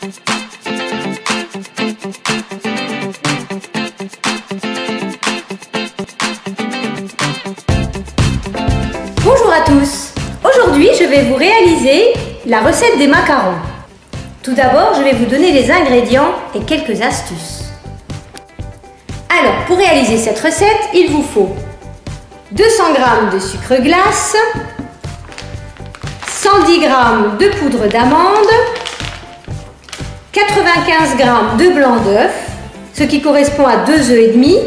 Bonjour à tous! Aujourd'hui, je vais vous réaliser la recette des macarons. Tout d'abord, je vais vous donner les ingrédients et quelques astuces. Alors, pour réaliser cette recette, il vous faut 200 g de sucre glace, 110 g de poudre d'amande, 95 g de blanc d'œuf, ce qui correspond à 2 œufs et demi,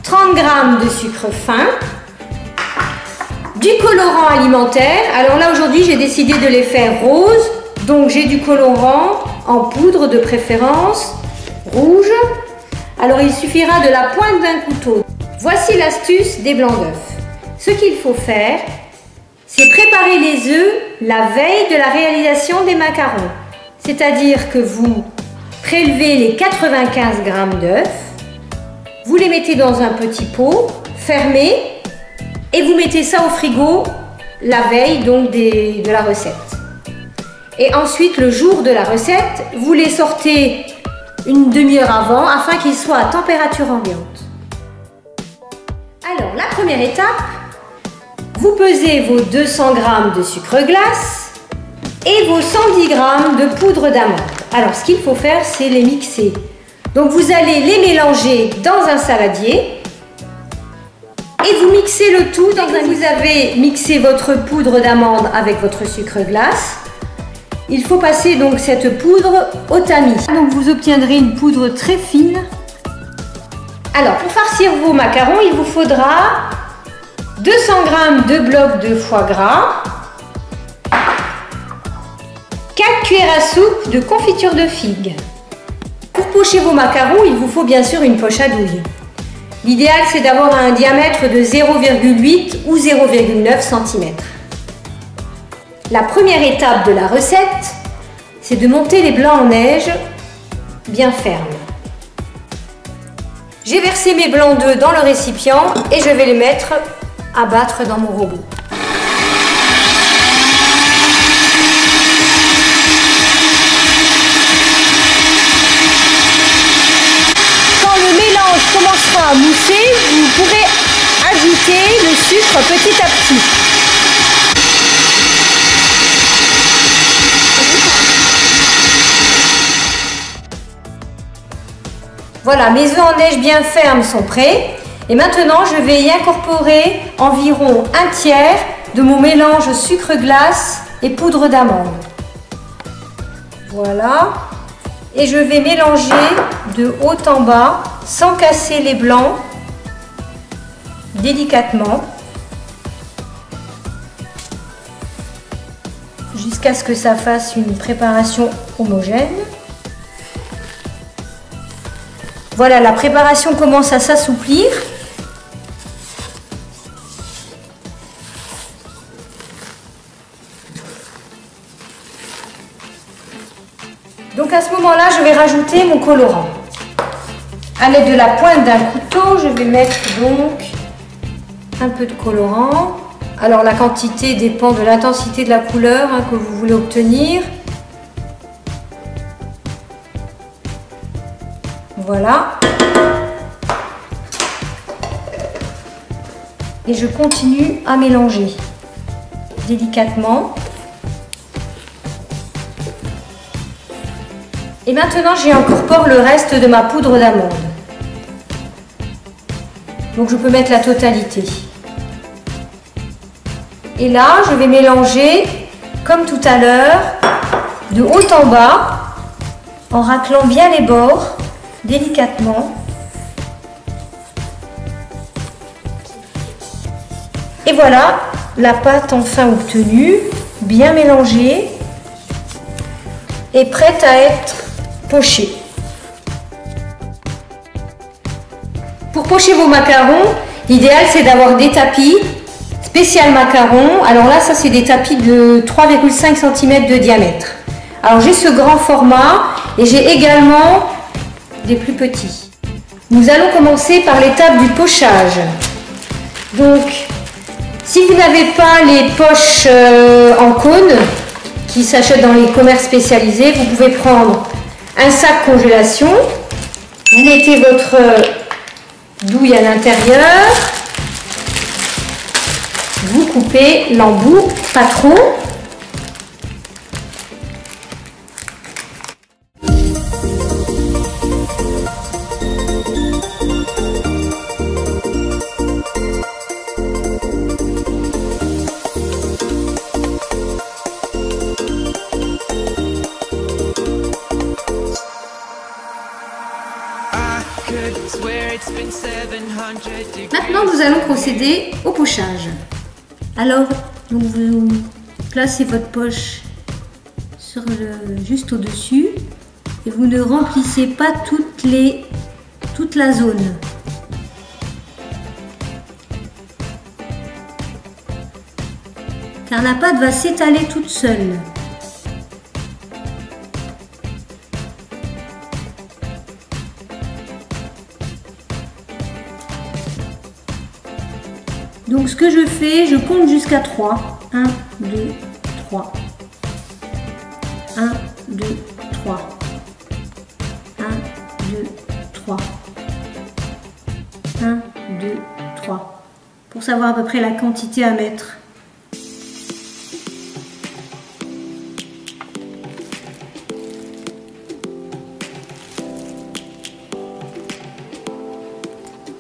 30 g de sucre fin, du colorant alimentaire. Alors là aujourd'hui j'ai décidé de les faire roses, donc j'ai du colorant en poudre de préférence, rouge. Alors il suffira de la pointe d'un couteau. Voici l'astuce des blancs d'œufs. Ce qu'il faut faire, c'est préparer les œufs la veille de la réalisation des macarons. C'est-à-dire que vous prélevez les 95 g d'œufs, vous les mettez dans un petit pot fermé et vous mettez ça au frigo la veille donc de la recette. Et ensuite, le jour de la recette, vous les sortez une demi-heure avant afin qu'ils soient à température ambiante. Alors, la première étape, vous pesez vos 200 g de sucre glace et vos 110 g de poudre d'amande. Alors, ce qu'il faut faire, c'est les mixer. Donc, vous allez les mélanger dans un saladier. Et vous mixez le tout. Dès que vous avez mixé votre poudre d'amande avec votre sucre glace, il faut passer donc cette poudre au tamis. Donc vous obtiendrez une poudre très fine. Alors pour farcir vos macarons, il vous faudra 200 g de blocs de foie gras, 4 cuillères à soupe de confiture de figue. Pour pocher vos macarons, il vous faut bien sûr une poche à douille. L'idéal, c'est d'avoir un diamètre de 0,8 ou 0,9 cm. La première étape de la recette, c'est de monter les blancs en neige bien fermes. J'ai versé mes blancs d'œufs dans le récipient et je vais les mettre à battre dans mon robot. Commencera à mousser, vous pourrez ajouter le sucre petit à petit. Voilà, mes œufs en neige bien fermes sont prêts. Et maintenant, je vais y incorporer environ un tiers de mon mélange sucre glace et poudre d'amande. Voilà. Et je vais mélanger de haut en bas sans casser les blancs, délicatement, jusqu'à ce que ça fasse une préparation homogène. Voilà, la préparation commence à s'assouplir. Donc à ce moment-là, je vais rajouter mon colorant. À l'aide de la pointe d'un couteau, je vais mettre donc un peu de colorant. Alors la quantité dépend de l'intensité de la couleur que vous voulez obtenir. Voilà. Et je continue à mélanger délicatement. Et maintenant, j'y incorpore le reste de ma poudre d'amande. Donc, je peux mettre la totalité. Et là, je vais mélanger, comme tout à l'heure, de haut en bas, en raclant bien les bords, délicatement. Et voilà, la pâte enfin obtenue, bien mélangée et prête à être pochée. Pour pocher vos macarons, l'idéal c'est d'avoir des tapis spécial macarons. Alors là, ça c'est des tapis de 3,5 cm de diamètre. Alors j'ai ce grand format et j'ai également des plus petits. Nous allons commencer par l'étape du pochage. Donc, si vous n'avez pas les poches en cône qui s'achètent dans les commerces spécialisés. Vous pouvez prendre un sac congélation, vous mettez votre douille à l'intérieur, vous coupez l'embout, pas trop. Maintenant, nous allons procéder au pochage. Alors, vous placez votre poche juste au-dessus et vous ne remplissez pas toute la zone. Car la pâte va s'étaler toute seule. Donc ce que je fais, je compte jusqu'à 3. 1, 2, 3. 1, 2, 3. 1, 2, 3. 1, 2, 3. Pour savoir à peu près la quantité à mettre.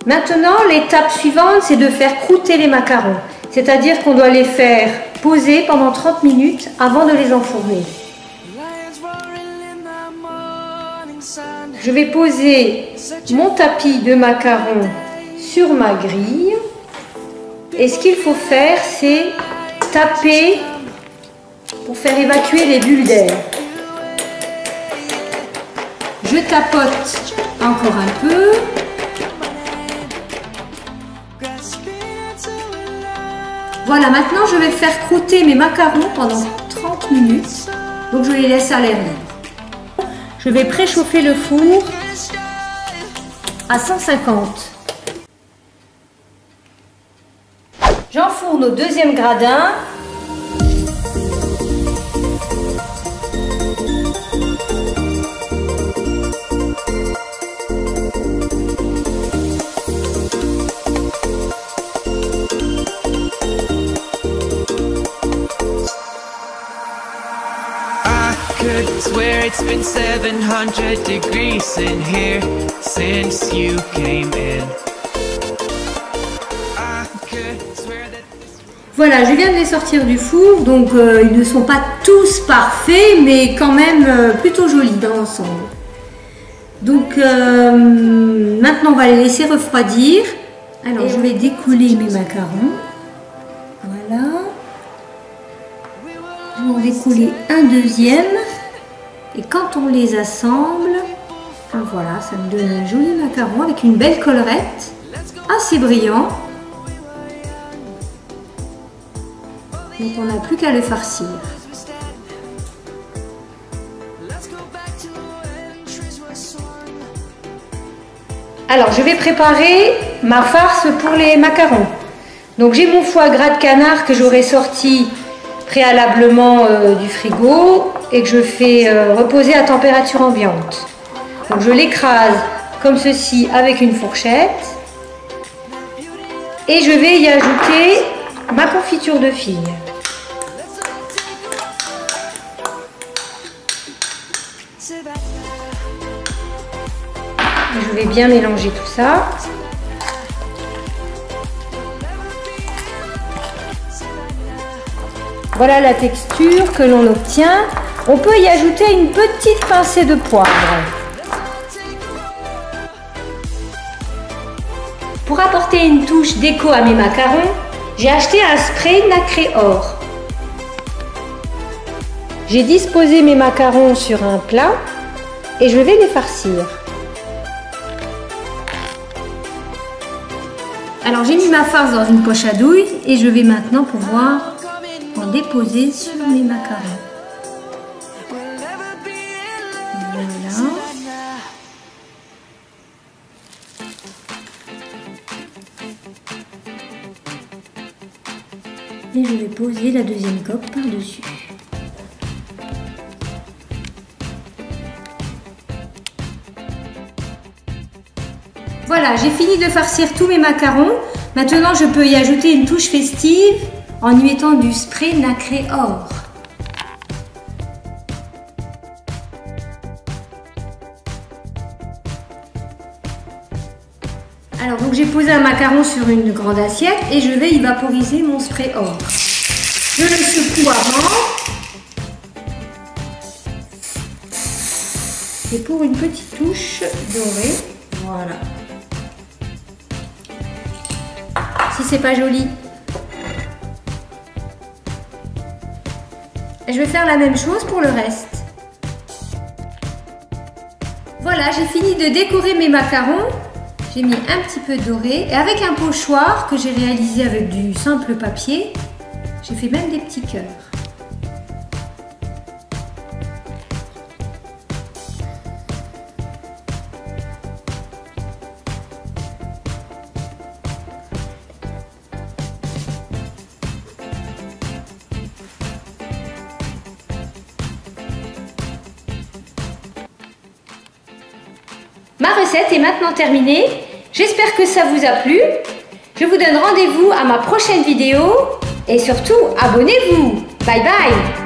Maintenant, l'étape suivante, c'est de faire croûter les macarons. C'est-à-dire qu'on doit les faire poser pendant 30 minutes avant de les enfourner. Je vais poser mon tapis de macarons sur ma grille. Et ce qu'il faut faire, c'est taper pour faire évacuer les bulles d'air. Je tapote encore un peu. Voilà, maintenant je vais faire croûter mes macarons pendant 30 minutes. Donc je les laisse à l'air libre. Je vais préchauffer le four à 150. J'enfourne au deuxième gradin. Swear it's been 700 degrees in here since you came in. Voilà, je viens de les sortir du four, donc ils ne sont pas tous parfaits, mais quand même plutôt jolis dans l'ensemble. Donc maintenant on va les laisser refroidir. Alors je vais découler mes macarons. Voilà. Je vais en découler un deuxième. Et quand on les assemble, voilà, ça me donne un joli macaron avec une belle collerette, assez brillant. Donc on n'a plus qu'à le farcir. Alors je vais préparer ma farce pour les macarons. Donc j'ai mon foie gras de canard que j'aurai sorti préalablement du frigo et que je fais reposer à température ambiante. Donc je l'écrase comme ceci avec une fourchette et je vais y ajouter ma confiture de figue. Je vais bien mélanger tout ça. Voilà la texture que l'on obtient. On peut y ajouter une petite pincée de poivre. Pour apporter une touche déco à mes macarons, j'ai acheté un spray nacré or. J'ai disposé mes macarons sur un plat et je vais les farcir. Alors j'ai mis ma farce dans une poche à douille et je vais maintenant pouvoir en déposer sur mes macarons. Voilà. Et je vais poser la deuxième coque par-dessus. Voilà, j'ai fini de farcir tous mes macarons. Maintenant, je peux y ajouter une touche festive en y mettant du spray nacré or. Alors, donc j'ai posé un macaron sur une grande assiette et je vais y vaporiser mon spray or. Je le secoue avant. Et pour une petite touche dorée, voilà. Si c'est pas joli. Et je vais faire la même chose pour le reste. Voilà, j'ai fini de décorer mes macarons. J'ai mis un petit peu doré et avec un pochoir que j'ai réalisé avec du simple papier, j'ai fait même des petits cœurs. Ma recette est maintenant terminée. J'espère que ça vous a plu. Je vous donne rendez-vous à ma prochaine vidéo et surtout abonnez-vous. Bye bye.